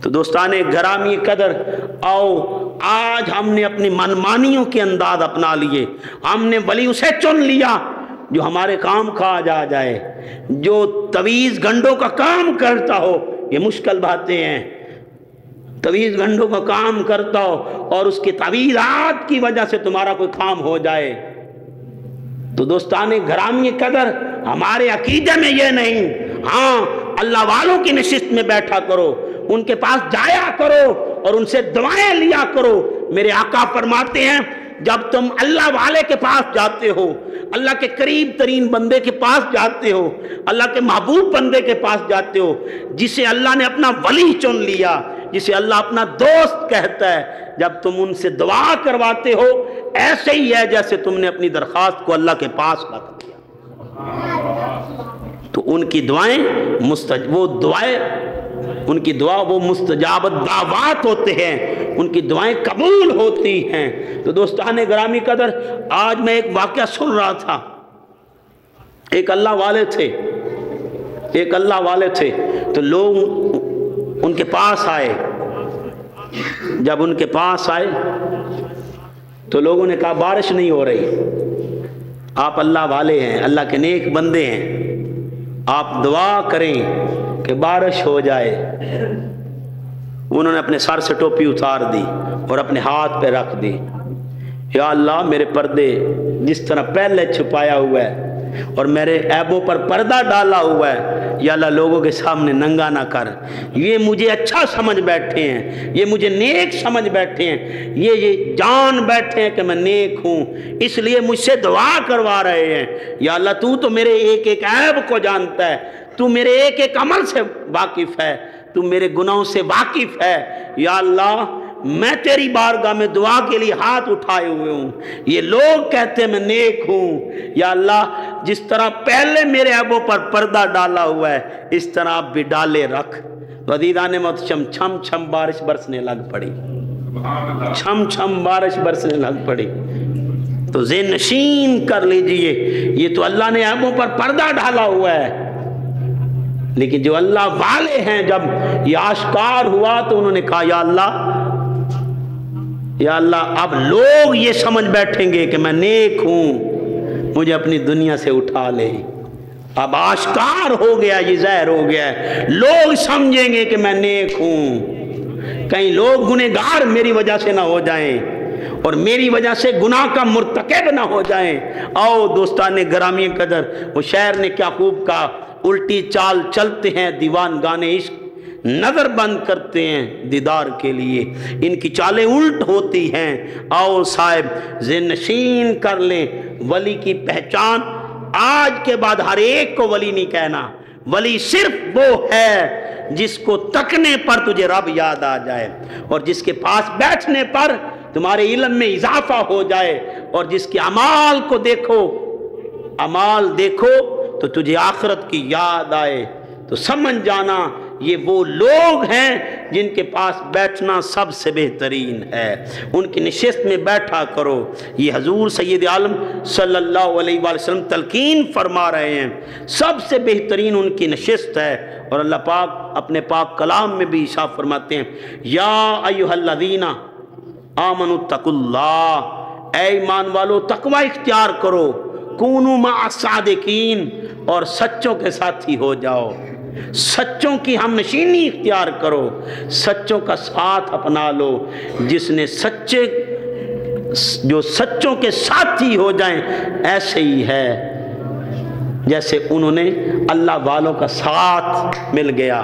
تو دوستان گرامی قدر، آؤ آج ہم نے اپنی منمانیوں کے انداز اپنا لیے، ہم نے ولی اسے چن لیا جو ہمارے کام کاج آ جائے، جو تویز گھنٹوں کا کام کرتا ہو۔ یہ مشکل باتیں ہیں، تویز گھنٹوں کا کام کرتا ہو اور اس کے تویزات کی وجہ سے تمہارا کوئی کام ہو جائے۔ تو دوستان گرامی قدر، ہمارے عقیدے میں یہ نہیں، ہاں اللہ والوں کی نشست میں بیٹھا کرو، ان کے پاس جایا کرو اور ان سے دعائیں لیا کرو۔ میرے آقا فرماتے ہیں جب تم اللہ والے کے پاس جاتے ہو، اللہ کے قریب ترین بندے کے پاس جاتے ہو، اللہ کے محبوب بندے کے پاس جاتے ہو، جسے اللہ نے اپنا ولی چن لیا، جسے اللہ اپنا دوست کہتا ہے، جب تم ان سے دعا کرواتے ہو ایسے ہی ہے جیسے تم نے اپنی درخواست کو اللہ کے پاس رکھ دیا۔ تو ان کی دعائیں ان کی دعا وہ مستجاب دعوات ہوتے ہیں، ان کی دعائیں قبول ہوتی ہیں۔ تو دوستان گرامی قدر، آج میں ایک واقعہ سن رہا تھا، ایک اللہ والے تھے تو لوگ ان کے پاس آئے۔ جب ان کے پاس آئے تو لوگوں نے کہا بارش نہیں ہو رہی، آپ اللہ والے ہیں، اللہ کے نیک بندے ہیں، آپ دعا کریں کہ بارش ہو جائے۔ انہوں نے اپنے سر سے ٹوپی اتار دی اور اپنے ہاتھ پہ رکھ دی، یا اللہ میرے پردے جس طرح پہلے چھپایا ہوا ہے اور میرے عیبوں پر پردہ ڈالا ہوا ہے، یا اللہ لوگوں کے سامنے ننگا نہ کر۔ یہ مجھے اچھا سمجھ بیٹھے ہیں، یہ مجھے نیک سمجھ بیٹھے ہیں، یہ جان بیٹھے ہیں کہ میں نیک ہوں، اس لیے مجھ سے دعا کروا رہے ہیں۔ یا اللہ تو میرے ایک ایک عیب کو جانتا ہے، تو میرے ایک ایک عمل سے واقف ہے، تو میرے گناہوں سے واقف ہے۔ یا اللہ میں تیری بارگاہ میں دعا کے لیے ہاتھ اٹھائے ہوئے ہوں، یہ لوگ کہتے ہیں میں نیک ہوں، یا اللہ جس طرح پہلے میرے عیبوں پر پردہ ڈالا ہوا ہے اس طرح آپ بھی ڈالے رکھ۔ تو عزیزان محترم، چھم چھم بارش برسنے لگ پڑی، چھم چھم بارش برسنے لگ پڑی۔ تو ذہن نشین کر لیجئے، یہ تو اللہ نے عیبوں پر پردہ ڈالا ہوا ہے، لیکن جو اللہ والے ہیں جب یہ آشکار ہوا تو انہوں نے کہا یا اللہ اب لوگ یہ سمجھ بیٹھیں گے کہ میں نیک ہوں، مجھے اپنی دنیا سے اٹھا لے۔ اب آشکار ہو گیا، یہ ظاہر ہو گیا ہے، لوگ سمجھیں گے کہ میں نیک ہوں، کہیں لوگ گنہگار میری وجہ سے نہ ہو جائیں اور میری وجہ سے گناہ کا مرتکب نہ ہو جائیں۔ آؤ دوستان گرامی قدر، وہ شاعر نے کیا خوب کہا، الٹی چال چلتے ہیں دیوان گانے عشق، نظر بند کرتے ہیں دیدار کے لیے، ان کی چالیں الٹ ہوتی ہیں۔ آؤ صاحب ذہن نشین کر لیں، ولی کی پہچان آج کے بعد ہر ایک کو ولی نہیں کہنا، ولی صرف وہ ہے جس کو تکنے پر تجھے رب یاد آ جائے اور جس کے پاس بیٹھنے پر تمہارے علم میں اضافہ ہو جائے اور جس کے اعمال کو دیکھو تو تجھے آخرت کی یاد آئے۔ تو سمجھ جانا یہ وہ لوگ ہیں جن کے پاس بیٹھنا سب سے بہترین ہے، ان کی نشست میں بیٹھا کرو۔ یہ حضور سید عالم صلی اللہ علیہ وآلہ وسلم تلقین فرما رہے ہیں، سب سے بہترین ان کی نشست ہے۔ اور اللہ پاک اپنے پاک کلام میں بھی ارشاد فرماتے ہیں، یا ایھا الذین آمنوا اتقوا اللہ، اے ایمان والو تقوی اختیار کرو، کونوا مع الصادقین، اور سچوں کے ساتھی ہو جاؤ، سچوں کی ہم نشینی اختیار کرو، سچوں کا ساتھ اپنا لو۔ جس نے جو سچوں کے ساتھی ہو جائیں ایسے ہی ہے جیسے انہوں نے اللہ والوں کا ساتھ مل گیا۔